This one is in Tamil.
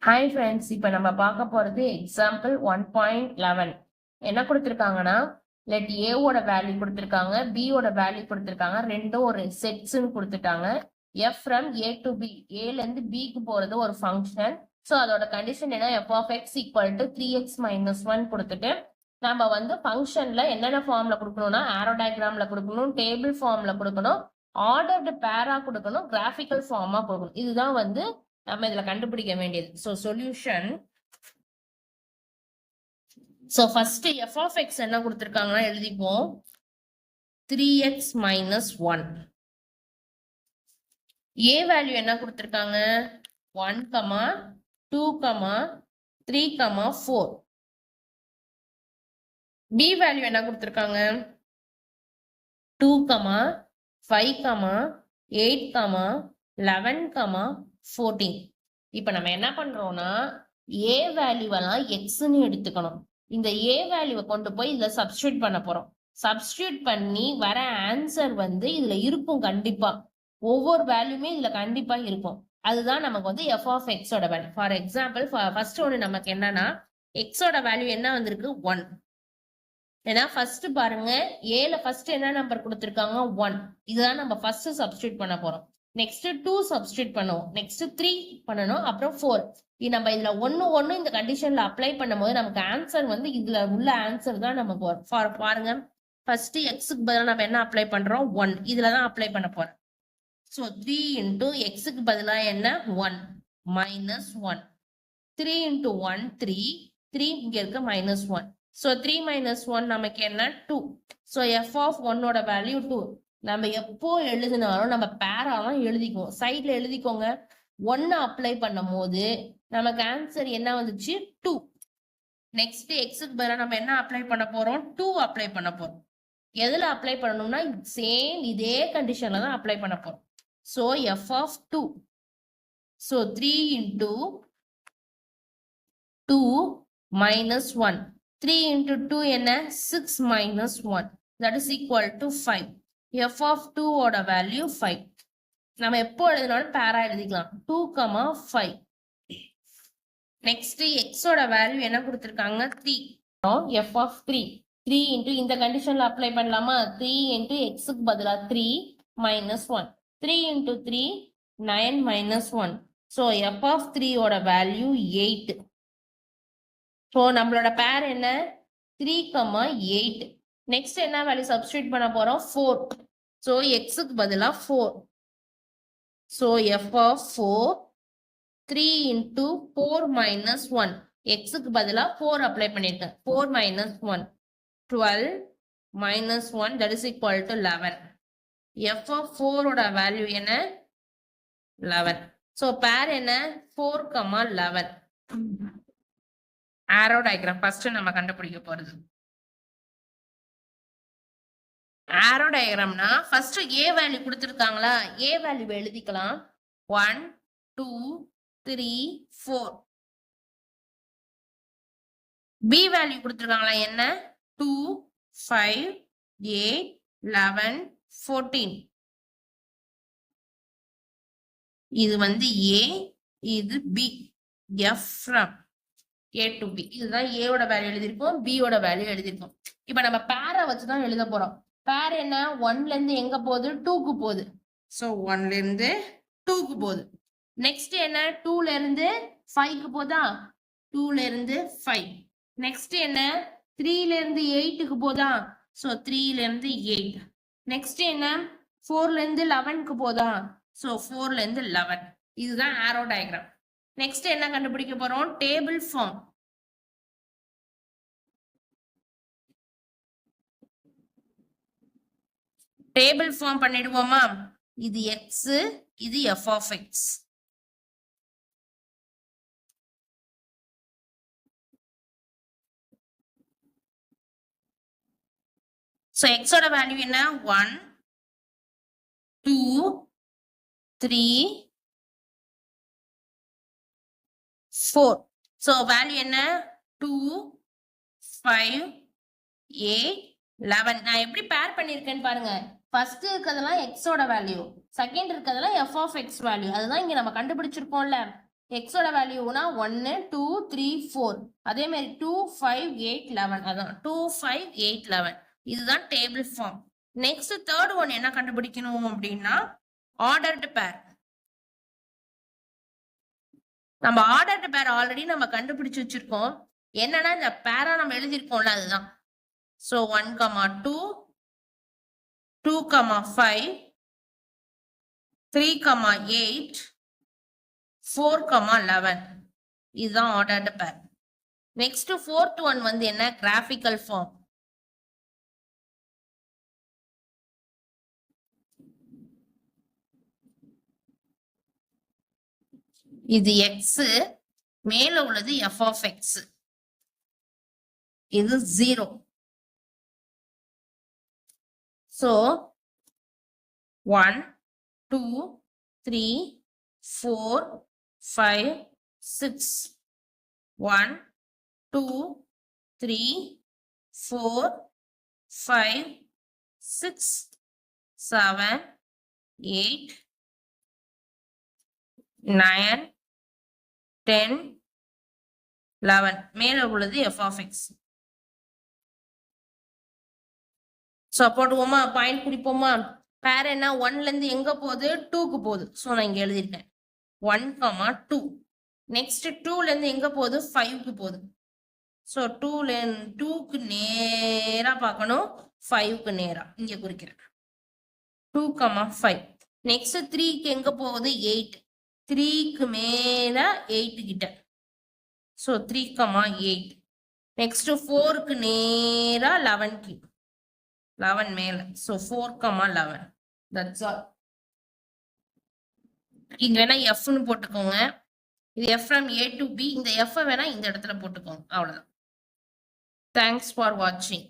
ஹாய் ஃப்ரெண்ட்ஸ், இப்போ நம்ம பார்க்க போகிறது எக்ஸாம்பிள் 1.11. என்ன கொடுத்துருக்காங்கன்னா, லெட் ஏவோட வேல்யூ கொடுத்துருக்காங்க, பியோட வேல்யூ கொடுத்துருக்காங்க, ரெண்டும் ஒரு செட்ஸ்ன்னு கொடுத்துட்டாங்க. F from A to B, ஏலேருந்து பிக்கு போகிறது ஒரு ஃபங்க்ஷன். ஸோ அதோட கண்டிஷன் என்ன, F of X equal to 3x - 1 கொடுத்துட்டு நம்ம வந்து ஃபங்க்ஷனில் என்னென்ன ஃபார்மில் கொடுக்கணும்னா, ஆரோ டயக்ராமில் கொடுக்கணும், டேபிள் ஃபார்மில் கொடுக்கணும், ஆர்டர்டு பேரா கொடுக்கணும், கிராஃபிக்கல் ஃபார்மாக கொடுக்கணும். இதுதான் வந்து நம்ம இதுல கண்டுபிடிக்க வேண்டியது. So solution. So first f of x என்ன கொடுத்திருக்காங்கன்னா எழுதிப்போம். 3x - 1. a வேல்யூ என்ன கொடுத்திருக்காங்க, 1, 2, 3, 4. b வேல்யூ என்ன கொடுத்திருக்காங்க, 2, 5, 8, 11, 14. இப்ப நம்ம என்ன பண்றோம்னா, a வேல்யூவெல்லாம் எக்ஸ்ன்னு எடுத்துக்கணும். இந்த a வேல்யூவை கொண்டு போய் இதுல சப்ஸ்டியூட் பண்ண போறோம். சப்ஸ்டியூட் பண்ணி வர ஆன்சர் வந்து இதுல இருக்கும். கண்டிப்பா ஒவ்வொரு வேல்யூமே இதுல கண்டிப்பா இருக்கும். அதுதான் நமக்கு வந்து f of x ஓட வேல்யூ. ஃபார் எக்ஸாம்பிள் ஃபர்ஸ்ட் ஒன்று நமக்கு என்னன்னா, x ஓட வேல்யூ என்ன வந்திருக்கு, 1. ஏன்னா ஃபர்ஸ்ட் பாருங்க, ஏல ஃபர்ஸ்ட் என்ன நம்பர் கொடுத்திருக்காங்க, 1. இதுதான் நம்ம ஃபர்ஸ்ட் சப்ஸ்டியூட் பண்ண போறோம். நெக்ஸ்ட் 2 சப்ஸ்டியூட் பண்ணுவோம், நெக்ஸ்ட் 3 பண்ணணும், அப்புறம் 4. நம்ம இதுல 1 இந்த கண்டிஷன்ல அப்ளை பண்ணும்போது நமக்கு ஆன்சர் வந்து இதுல உள்ள ஆன்சர் தான் நமக்கு வரும். பாருங்க, ஃபர்ஸ்ட் எக்ஸுக்கு பதிலாக நம்ம என்ன அப்ளை பண்றோம், 1. இதுல தான் அப்ளை பண்ண போறோம். ஸோ 3 இன்டூ எக்ஸுக்கு பதிலாக என்ன, 1 - 1. 3 இன்டூ 1 3, 3 இங்க இருக்க -1. ஸோ 3 - 1 நமக்கு என்ன, 2. ஸோ f of 1 ஓட வேல்யூ 2. நம்ம எப்போ எழுதினாலும் நம்ம பேராலாம் எழுதிக்குவோம், சைட்ல எழுதிக்கோங்க. 1 அப்ளை பண்ணும் போது நமக்கு ஆன்சர் என்ன வந்துச்சு, 2. நெக்ஸ்ட் எக்ஸுக்கு பதிலாக நம்ம என்ன அப்ளை பண்ண போறோம், 2 அப்ளை பண்ண போறோம். எதுல அப்ளை பண்ணணும்னா சேம் இதே கண்டிஷன்ல தான் அப்ளை பண்ண போறோம். So f of 2. So 3 into 2 - 1. 3 into 2 என்ன, 6 - 1. That is equal to 5. f of 2 ஓட வேல்யூ 5. நம்ம எப்போ எழுதினாலும் பேரா எழுதிக்கலாம், 2, 5. நெக்ஸ்ட் x ஓட வேல்யூ என்ன கொடுத்திருக்காங்க, 3. f of 3. 3 into இந்த கண்டிஷன்ல அப்ளை பண்ணலாமா, 3 into x-க்கு பதிலா 3 - 1. 3 into 3 9 - 1. So f of 3 ஓட வேல்யூ 8. ஸோ நம்மளோட பேர் என்ன, 3, 8. நெக்ஸ்ட் என்ன வேல்யூ சப்ஸ்டியூட் பண்ண போறோம், 4. ஸோ எக்ஸுக்கு பதிலாக 4. So f of 4, 3 into 4 - 1. எக்ஸுக்கு பதிலாக 4 அப்ளை பண்ணியிருக்கேன். 4 - 1 12 - 1, that is equal to 11. F of 4 ஓட வேல்யூ என்ன, 11. ஸோ பேர் என்ன, 4, 11. ஆரோ டயக்ராம் ஃபர்ஸ்ட் நம்ம கண்டுபிடிக்க போறது. ஆரோ டயக்ராம்னா first A value கொடுத்திருக்காங்களா, A value எழுதிக்கலாம். 1, 2, 3, 4. பி வேல்யூ கொடுத்திருக்காங்களா, என்ன, 2, 5, 8, 11, 14. இது வந்து ஏ, இது B. F from A to B. இதுதான் A ஓட வேல்யூ எழுதிருக்கோம், B ஓட வேல்யூ எழுதிருக்கோம். இப்ப நம்ம பேரை வச்சுதான் எழுத போறோம். பேர் என்ன, 1ல இருந்து எங்க போகுது, 2க்கு போகுது. சோ 1ல இருந்து 2க்கு போகுது. நெக்ஸ்ட் என்ன, 2ல இருந்து 5க்கு போதா, 2ல இருந்து 5. நெக்ஸ்ட் என்ன, 3ல இருந்து 8க்கு போதா, சோ 3ல இருந்து 8. நெக்ஸ்ட் என்ன, 4ல இருந்து 11க்கு போதா, சோ 4ல இருந்து 11. இதுதான் ஆரோ டயக்ராம். நெக்ஸ்ட் என்ன கண்டுபிடிக்க போறோம், டேபிள் ஃபார்ம். டேபிள் ஃபார்ம் பண்ணிடுவோமா, இது x, இது f of x. So x ஓட வேல்யூ என்ன, 1, 2, 3, 4. சோ வேல்யூ என்ன, 2, 5, 8, 11. நான் எப்படி பேர் பண்ணிருக்கேன்னு பாருங்க. ஃபர்ஸ்ட் இருக்கிறதெல்லாம் x ஓட வேல்யூ, செகண்ட் இருக்கிறதெல்லாம் f of x வேல்யூ. அதுதான் இங்க நம்ம கண்டுபிடிச்சிருக்கோம்ல. எக்ஸோட வேல்யூனா 1 2 3 4 அதே மாதிரி 2 5 8 11 அதான் 2 5 8 11 இதுதான் table form. Next third one என்ன கண்டுபிடிக்கணும் அப்படின்னா ஆர்டர்டு பேர். நம்ம ஆர்டர்டு பேர் ஆல்ரெடி நம்ம கண்டுபிடிச்சு வச்சிருக்கோம். என்னன்னா இந்த பேரா நம்ம எழுதியிருக்கோம்ல அதுதான். ஸோ 1 2 2 5 3 8 4 11 இதுதான் ஆர்டர்டு பேர். நெக்ஸ்ட் ஃபோர்த் ஒன் வந்து என்ன கிராஃபிக்கல் ஃபார்ம். இது எக்ஸ் மேல உள்ளது எஃப் ஆஃப் எக்ஸ், இது 0. ஸோ 1 2 3 4 5 6 1 2 3 4 5 6 7 8 9 10 11 மேல உள்ளது எஃப் ஆஃப் எக்ஸ். ஸோ போட்டுவோமா, பாயிண்ட் பிடிப்போமா. பேர் என்ன 1ல இருந்து எங்க போகுது 2க்கு போகுது. ஸோ நான் இங்க எழுதிருக்கேன் 1 2. நெக்ஸ்ட் 2ல இருந்து எங்க போகுது 5க்கு போகுது. ஸோ 2க்கு நேரா பார்க்கணும், 5க்கு நேரா இங்க குறிக்கிறேன் 2 5. நெக்ஸ்ட் 3க்கு எங்க போகுது 8, 3க்கு மேல 8 கிட்ட. ஸோ 3 8. நெக்ஸ்ட் 4க்கு நேரா 11 மேல. ஸோ 4 11. That's all. இங்க வேணா எஃப்னு போட்டுக்கோங்க. இது f from A to B. இந்த எஃப் வேணா இந்த இடத்துல போட்டுக்கோங்க. அவ்வளவுதான். தேங்க்ஸ் ஃபார் வாட்சிங்.